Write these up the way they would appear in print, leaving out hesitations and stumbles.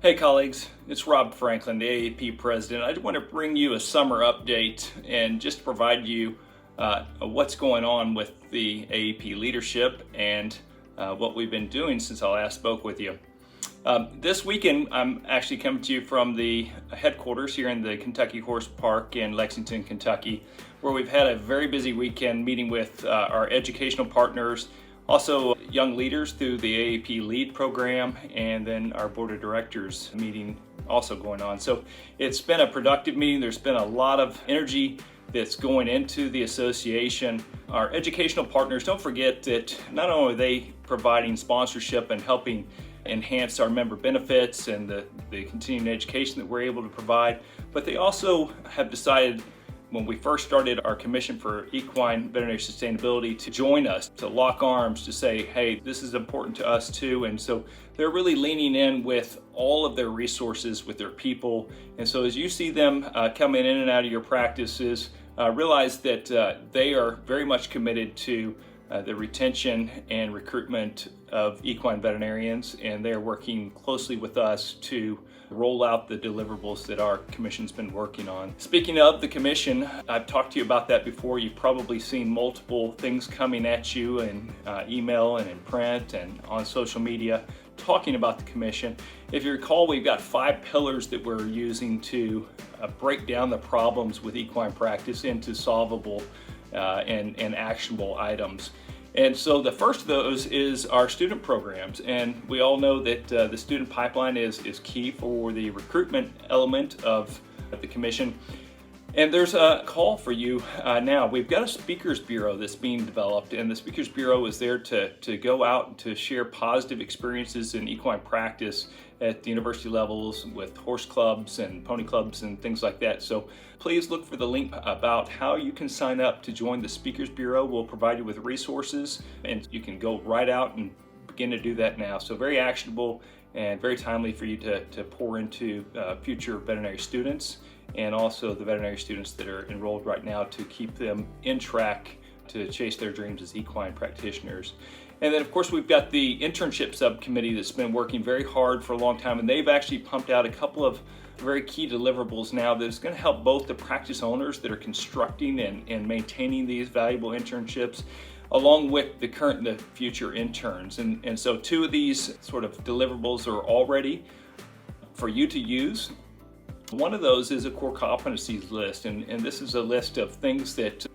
Hey colleagues, it's Rob Franklin, the AAEP President. I just want to bring you a summer update and just provide you what's going on with the AAEP leadership and what we've been doing since I last spoke with you. This weekend, I'm actually coming to you from the headquarters here in the Kentucky Horse Park in Lexington, Kentucky, where we've had a very busy weekend meeting with our educational partners, also young leaders through the AAEP LEAD program, and then our board of directors meeting also going on. So it's been a productive meeting. There's been a lot of energy that's going into the association. Our educational partners, don't forget that not only are they providing sponsorship and helping enhance our member benefits and the continuing education that we're able to provide, but they also have decided, when we first started our commission for equine veterinary sustainability, to join us, to lock arms, to say, hey, this is important to us too. And so they're really leaning in with all of their resources, with their people. And so as you see them coming in and out of your practices, realize that they are very much committed to the retention and recruitment of equine veterinarians, and they're working closely with us to roll out the deliverables that our commission's been working on. Speaking of the commission, I've talked to you about that before. You've probably seen multiple things coming at you in email and in print and on social media talking about the commission. If you recall, we've got 5 pillars that we're using to break down the problems with equine practice into solvable and actionable items. And so the first of those is our student programs. And we all know that the student pipeline is key for the recruitment element of the commission. And there's a call for you now. We've got a speakers bureau that's being developed, and the speakers bureau is there to go out and to share positive experiences in equine practice at the university levels with horse clubs and pony clubs and things like that. So please look for the link about how you can sign up to join the speakers bureau. We'll provide you with resources, and you can go right out and begin to do that now. So very actionable and very timely for you to pour into future veterinary students, and also the veterinary students that are enrolled right now, to keep them in track to chase their dreams as equine practitioners. And then of course we've got the internship subcommittee that's been working very hard for a long time, and they've actually pumped out a couple of very key deliverables now that's going to help both the practice owners that are constructing and maintaining these valuable internships, along with the current and the future interns. And so 2 of these sort of deliverables are already for you to use. One of those is a core competencies list, and this is a list of things that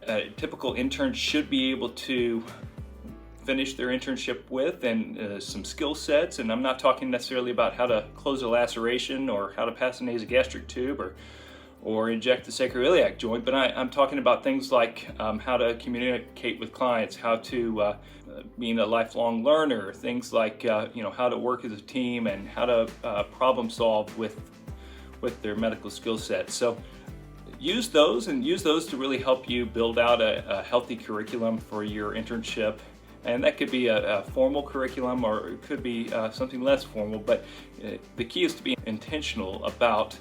a typical intern should be able to finish their internship with, and some skill sets. And I'm not talking necessarily about how to close a laceration or how to pass a nasogastric tube or inject the sacroiliac joint, but I'm talking about things like how to communicate with clients, how to being a lifelong learner, things like how to work as a team, and how to problem solve with their medical skill sets. So use those to really help you build out a healthy curriculum for your internship. And that could be a formal curriculum, or it could be something less formal, but the key is to be intentional about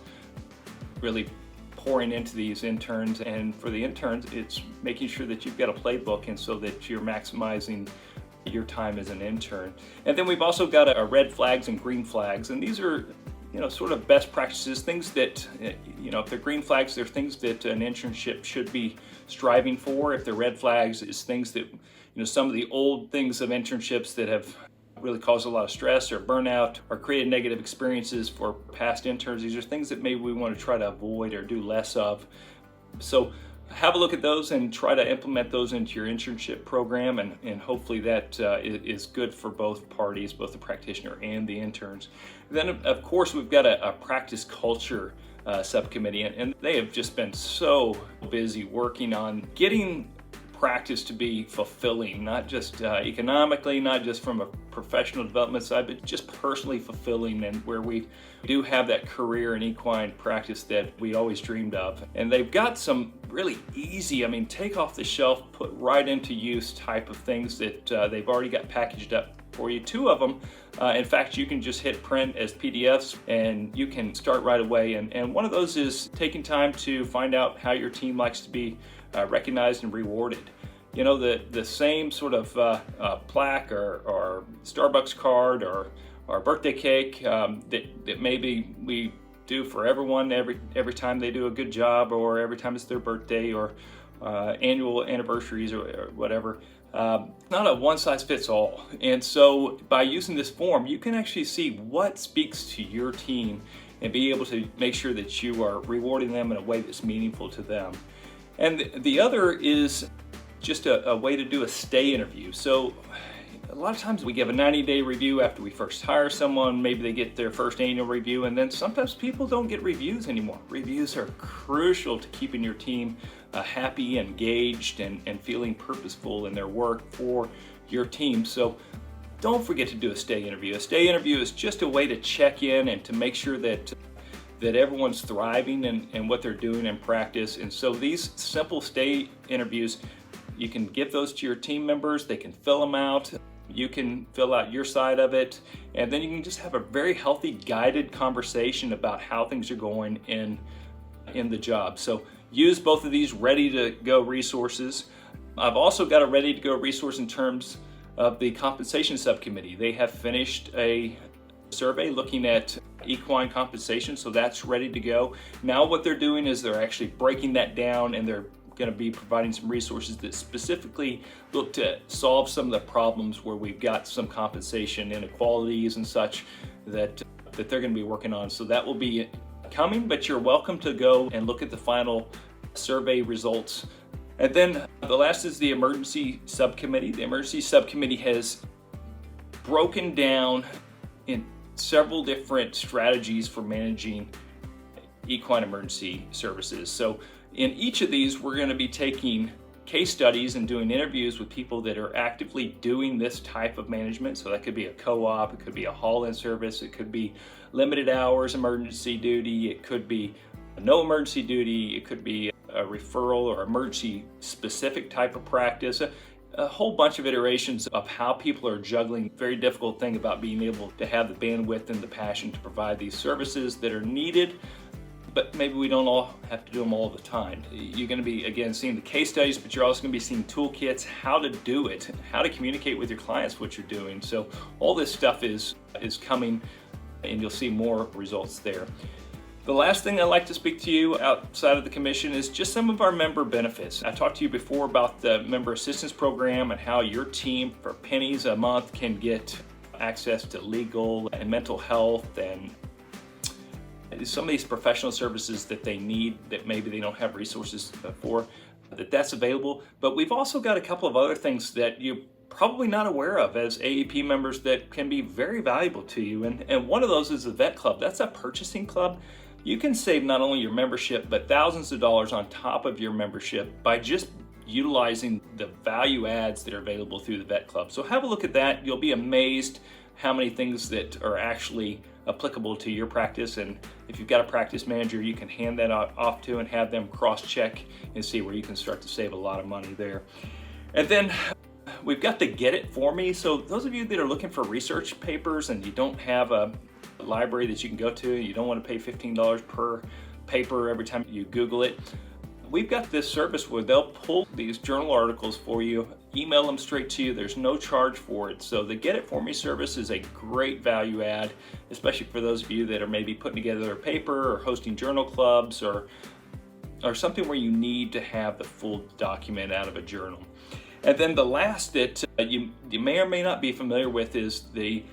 really pouring into these interns. And for the interns, it's making sure that you've got a playbook, and so that you're maximizing your time as an intern. And then we've also got a red flags and green flags, and these are sort of best practices, things that, if they're green flags, they're things that an internship should be striving for. If they're red flags, it's things that, some of the old things of internships that have really caused a lot of stress or burnout or created negative experiences for past interns. These are things that maybe we want to try to avoid or do less of. So have a look at those and try to implement those into your internship program, and hopefully that is good for both parties, both the practitioner and the interns. Then of course we've got a practice culture subcommittee, and they have just been so busy working on getting practice to be fulfilling, not just economically, not just from a professional development side, but just personally fulfilling, and where we do have that career in equine practice that we always dreamed of. And they've got some really easy, take off the shelf, put right into use type of things that they've already got packaged up for you. 2 of them, in fact, you can just hit print as PDFs and you can start right away. And one of those is taking time to find out how your team likes to be recognized and rewarded. The same sort of plaque or Starbucks card or or a birthday cake that maybe we do for everyone every time they do a good job, or every time it's their birthday, or annual anniversaries, or whatever. Not a one-size-fits-all. And so by using this form, you can actually see what speaks to your team and be able to make sure that you are rewarding them in a way that's meaningful to them. And the other is just a way to do a stay interview. So a lot of times we give a 90-day review after we first hire someone. Maybe they get their first annual review, and then sometimes people don't get reviews anymore. Reviews are crucial to keeping your team happy, engaged, and feeling purposeful in their work for your team. So don't forget to do a stay interview. A stay interview is just a way to check in and to make sure that everyone's thriving in what they're doing in practice. And so these simple stay interviews, you can give those to your team members. They can fill them out. You can fill out your side of it, and then you can just have a very healthy, guided conversation about how things are going in the job. So use both of these ready-to-go resources. I've also got a ready-to-go resource in terms of the compensation subcommittee. They have finished a survey looking at equine compensation, so that's ready to go. Now what they're doing is they're actually breaking that down, and they're going to be providing some resources that specifically look to solve some of the problems where we've got some compensation inequalities and such that they're going to be working on. So that will be coming, but you're welcome to go and look at the final survey results. And then the last is the emergency subcommittee. The emergency subcommittee has broken down in several different strategies for managing equine emergency services. So in each of these, we're going to be taking case studies and doing interviews with people that are actively doing this type of management. So that could be a co-op, it could be a haul-in service, it could be limited hours emergency duty, it could be no emergency duty, it could be a referral or emergency specific type of practice. A whole bunch of iterations of how people are juggling. Very difficult thing about being able to have the bandwidth and the passion to provide these services that are needed, but maybe we don't all have to do them all the time. You're going to be, again, seeing the case studies, but you're also going to be seeing toolkits, how to do it, how to communicate with your clients what you're doing. So all this stuff is coming, and you'll see more results there. The last thing I'd like to speak to you outside of the commission is just some of our member benefits. I talked to you before about the member assistance program and how your team, for pennies a month, can get access to legal and mental health and some of these professional services that they need that maybe they don't have resources for, that's available. But we've also got a couple of other things that you're probably not aware of as AAEP members that can be very valuable to you. And one of those is the Vet Club. That's a purchasing club. You can save not only your membership, but thousands of dollars on top of your membership by just utilizing the value adds that are available through the Vet Club. So have a look at that. You'll be amazed how many things that are actually applicable to your practice, and if you've got a practice manager, you can hand that off to and have them cross-check and see where you can start to save a lot of money there. And then we've got the Get It For Me. So those of you that are looking for research papers and you don't have a library that you can go to, you don't want to pay $15 per paper every time you Google it, we've got this service where they'll pull these journal articles for you, email them straight to you. There's no charge for it. So the Get It For Me service is a great value add, especially for those of you that are maybe putting together a paper or hosting journal clubs or something where you need to have the full document out of a journal. And then the last that you may or may not be familiar with is the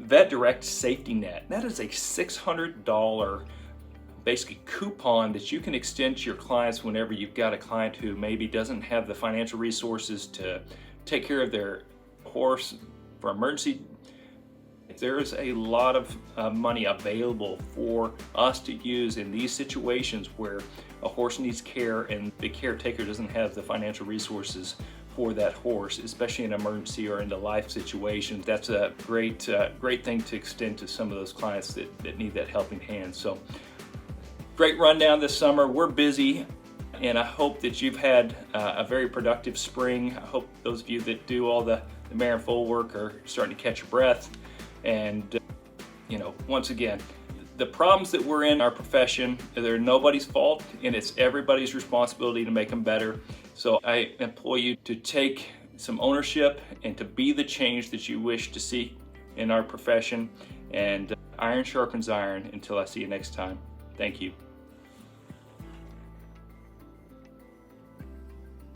Vet Direct Safety Net. That is a $600 basically coupon that you can extend to your clients whenever you've got a client who maybe doesn't have the financial resources to take care of their horse for emergency. There is a lot of money available for us to use in these situations where a horse needs care and the caretaker doesn't have the financial resources for that horse, especially in emergency or in the life situations. That's a great thing to extend to some of those clients that need that helping hand. So great rundown this summer. We're busy, and I hope that you've had a very productive spring. I hope those of you that do all the mare and foal work are starting to catch your breath. And once again, the problems that we're in our profession, they're nobody's fault, and it's everybody's responsibility to make them better. So I implore you to take some ownership and to be the change that you wish to see in our profession, and iron sharpens iron until I see you next time. Thank you.